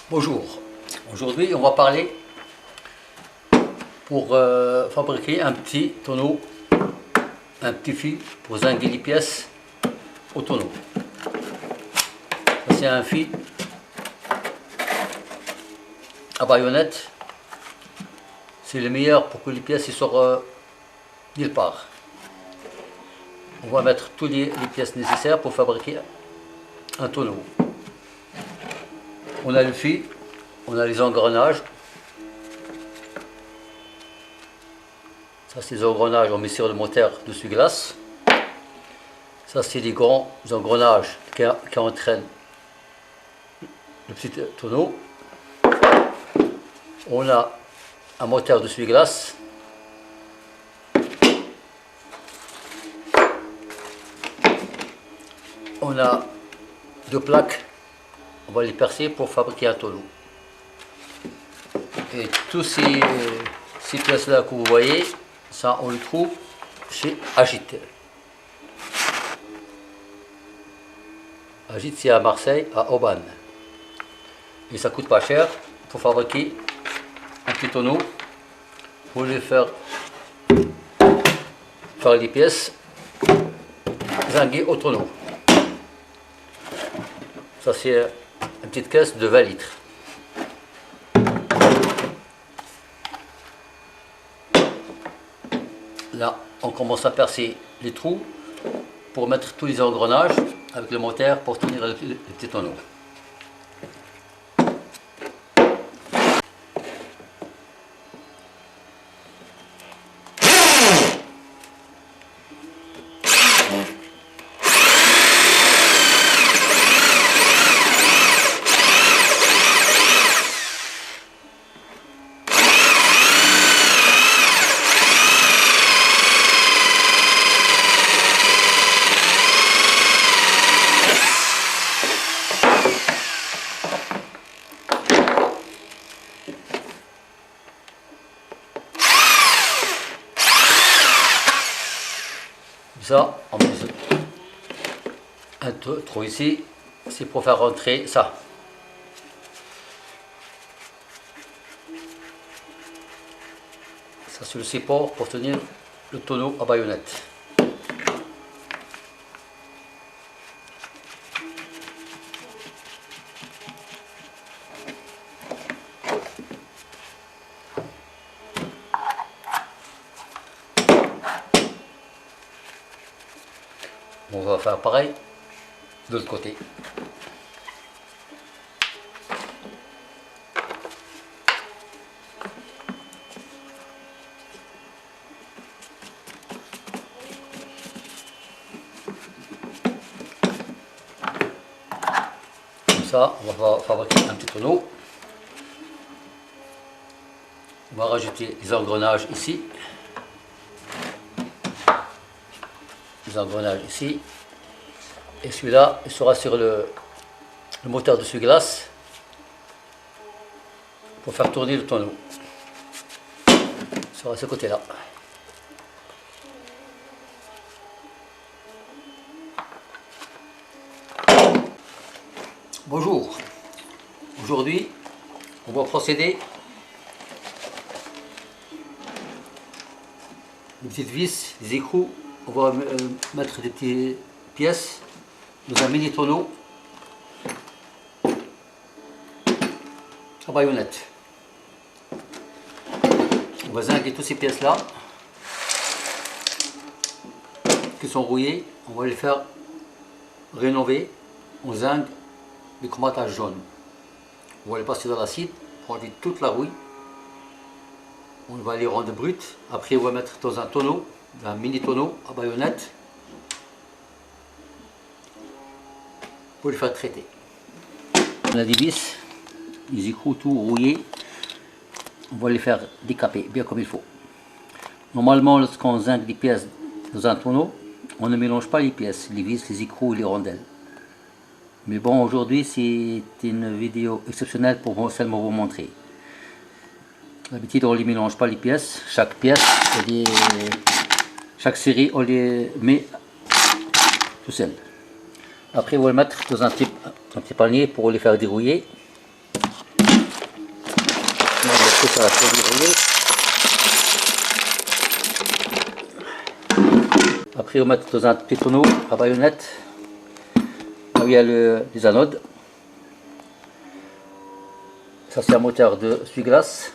Bonjour, aujourd'hui on va parler pour fabriquer un petit tonneau, un petit fil pour zinguer les pièces au tonneau. C'est un fil à baïonnette, c'est le meilleur pour que les pièces sortent nulle part. On va mettre toutes les pièces nécessaires pour fabriquer un tonneau. On a le fil, on a les engrenages. Ça c'est les engrenages, on met sur le moteur d'essuie-glace. Ça c'est les grands engrenages qui entraînent le petit tonneau. On a un moteur d'essuie-glace. On a deux plaques, on va les percer pour fabriquer un tonneau. Et tous ces pièces-là que vous voyez, ça on le trouve chez Agite. Agite, c'est à Marseille, à Aubagne. Et ça coûte pas cher pour fabriquer un petit tonneau. Pour les faire les pièces zinguer au tonneau. Ça c'est une petite caisse de 20 litres. Là, on commence à percer les trous pour mettre tous les engrenages avec le moteur pour tenir le petit tonneau. Ça, on met un trou ici, c'est pour faire rentrer ça. Ça c'est le support pour tenir le tonneau à baïonnette. On va faire pareil de l'autre côté. Comme ça, on va fabriquer un petit tonneau. On va rajouter les engrenages ici. Les engrenages ici, et celui-là il sera sur le moteur d'essuie-glace pour faire tourner le tonneau. Il sera à ce côté-là. Bonjour, aujourd'hui on va procéder une petite vis, des écrous. On va mettre des petites pièces dans un mini tonneau à baïonnette. On va zinguer toutes ces pièces là qui sont rouillées. On va les faire rénover. On zingue du chromatage jaune. On va les passer dans l'acide pour enlever toute la rouille. On va les rendre brutes. Après on va mettre dans un tonneau, un mini tonneau à baïonnette pour les faire traiter. On a des vis, des écrous tout rouillés, on va les faire décaper bien comme il faut. Normalement lorsqu'on zingue des pièces dans un tonneau, on ne mélange pas les pièces, les vis, les écrous et les rondelles. Mais bon, aujourd'hui c'est une vidéo exceptionnelle pour seulement vous montrer. D'habitude on ne les mélange pas les pièces, chaque pièce, chaque série on les met tout seul. Après, on va le mettre dans un petit panier pour les faire dérouiller. Après, on va mettre dans un petit tonneau à baïonnette, là où il y a les anodes. Ça, c'est un moteur de essuie-glace.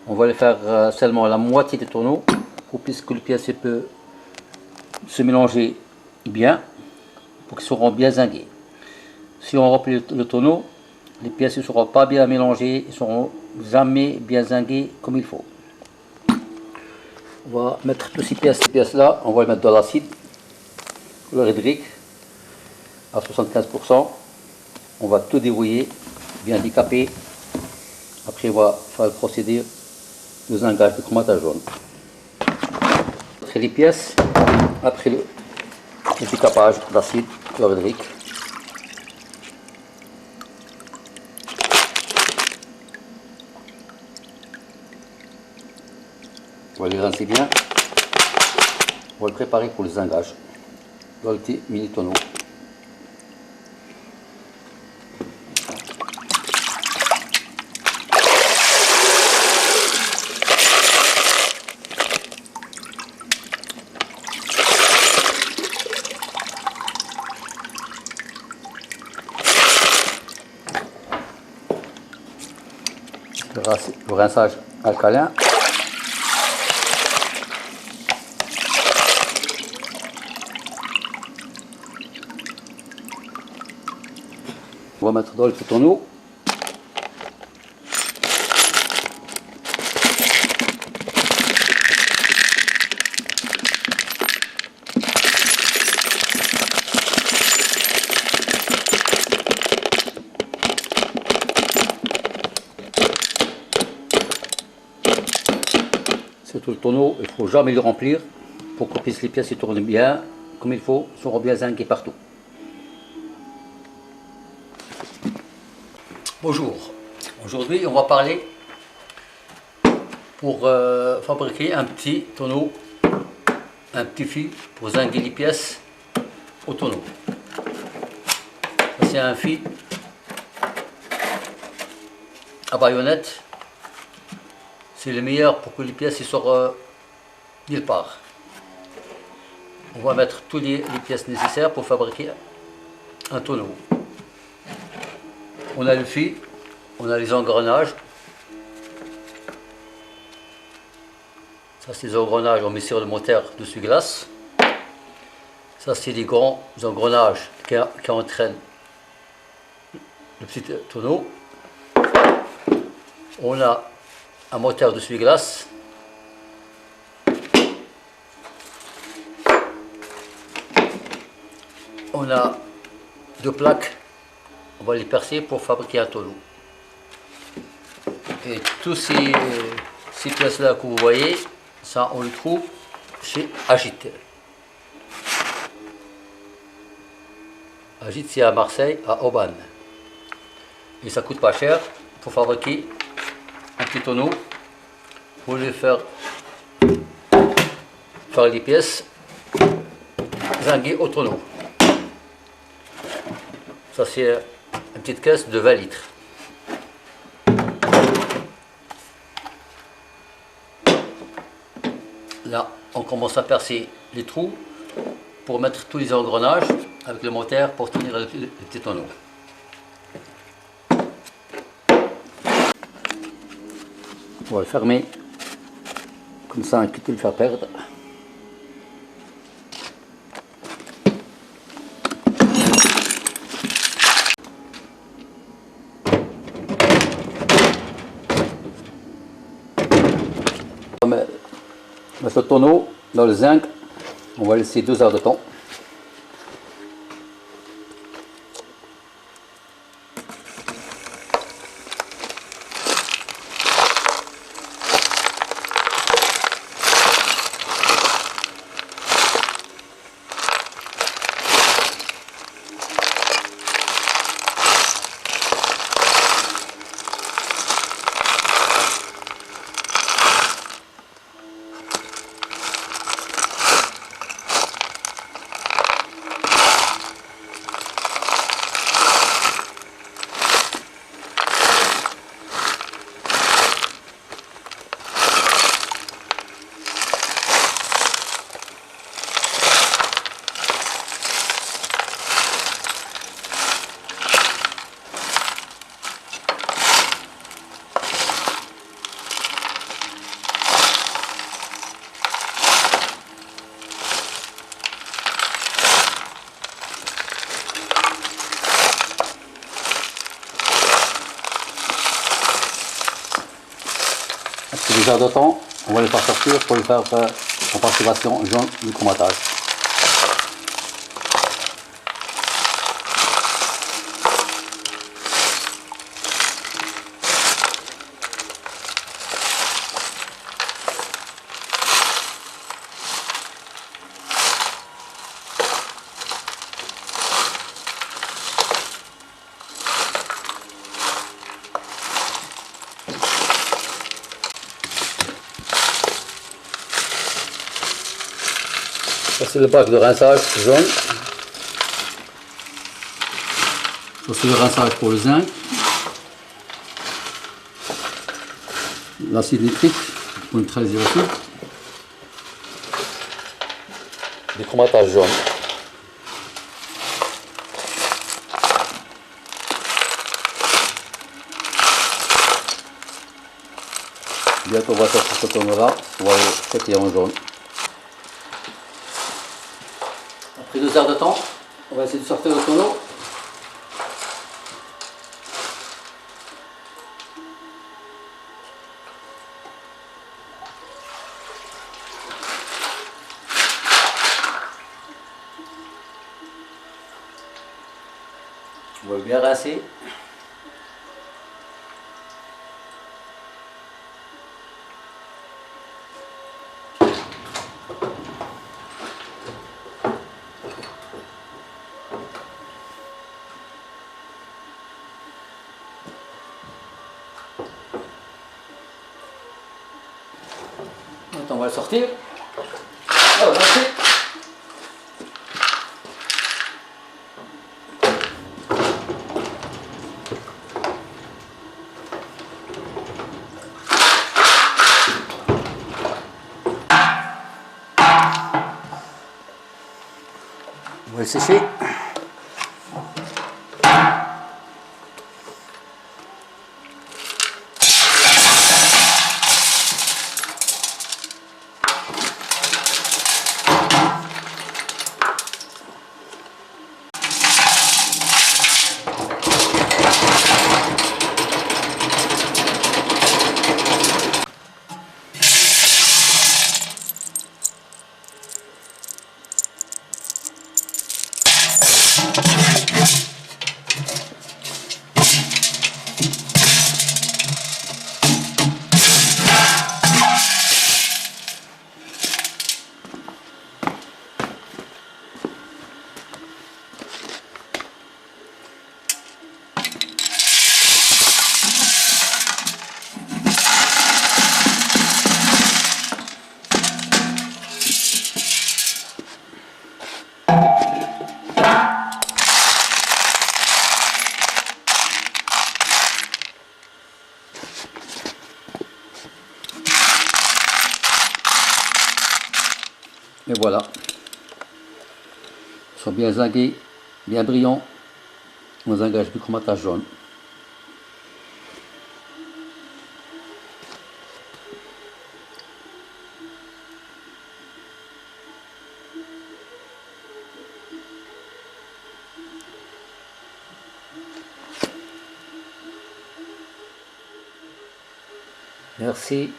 On va le faire seulement la moitié du tonneau pour que les pièces peuvent se mélanger bien pour qu'ils seront bien zingués. Si on remplit le tonneau, les pièces ne seront pas bien mélangées, ils ne seront jamais bien zinguées comme il faut. On va mettre toutes ces pièces là, on va les mettre dans l'acide chlorhydrique à 75%. On va tout dérouiller, bien décaper. Après, on va faire le procédé de zingage de chromatage jaune. Après les pièces, après le décapage d'acide chlorhydrique. On va les rincer bien. On va le préparer pour le zingage dans le petit mini tonneau. Le rinçage alcalin. On va mettre dans le petit tonneau. C'est tout le tonneau, il ne faut jamais le remplir pour que les pièces tournent bien comme il faut, seront bien zinguées partout. Bonjour, aujourd'hui on va parler pour fabriquer un petit tonneau, un petit fil pour zinguer les pièces au tonneau. C'est un fil à baïonnette, c'est le meilleur pour que les pièces sortent nulle part. On va mettre toutes les pièces nécessaires pour fabriquer un tonneau. On a le fil, on a les engrenages. Ça, c'est les engrenages, on met sur le moteur d'essuie-glace. Ça, c'est les grands engrenages qui entraînent le petit tonneau. On a un moteur d'essuie-glace. On a deux plaques. On va les percer pour fabriquer un tonneau. Et tous ces pièces-là que vous voyez, ça on le trouve chez Agite. Agite, c'est à Marseille, à Aubagne. Et ça coûte pas cher pour fabriquer un petit tonneau. Pour le faire les pièces zinguées au tonneau. Ça c'est une petite caisse de 20 litres. Là, on commence à percer les trous pour mettre tous les engrenages avec le moteur pour tenir le petit tonneau. On va le fermer, comme ça on évite de le faire perdre. On va mettre le tonneau dans le zinc, on va laisser 2 heures de temps. 2 heures de temps, on va les faire sortir pour les faire en passivation jaune du chromatage. Ça c'est le bac de rinçage jaune. Ça c'est le rinçage pour le zinc. L'acide nitrique pour neutraliser l'acide. Du chromatage jaune. Bientôt on va sortir ce tonneau là, on va le traiter en jaune. Après 2 heures de temps, on va essayer de sortir le tonneau. On va bien rincer. On va le sortir. On va rincer. On va le sécher. Et voilà, ils sont bien zingués, bien brillants, dans un gage du chromatage jaune. Merci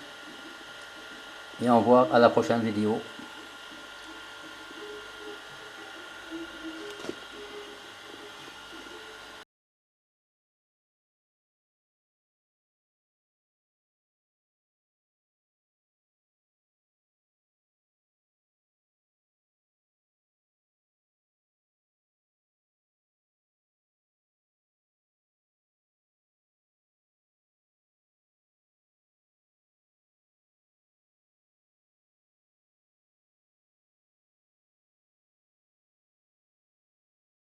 et au revoir à la prochaine vidéo.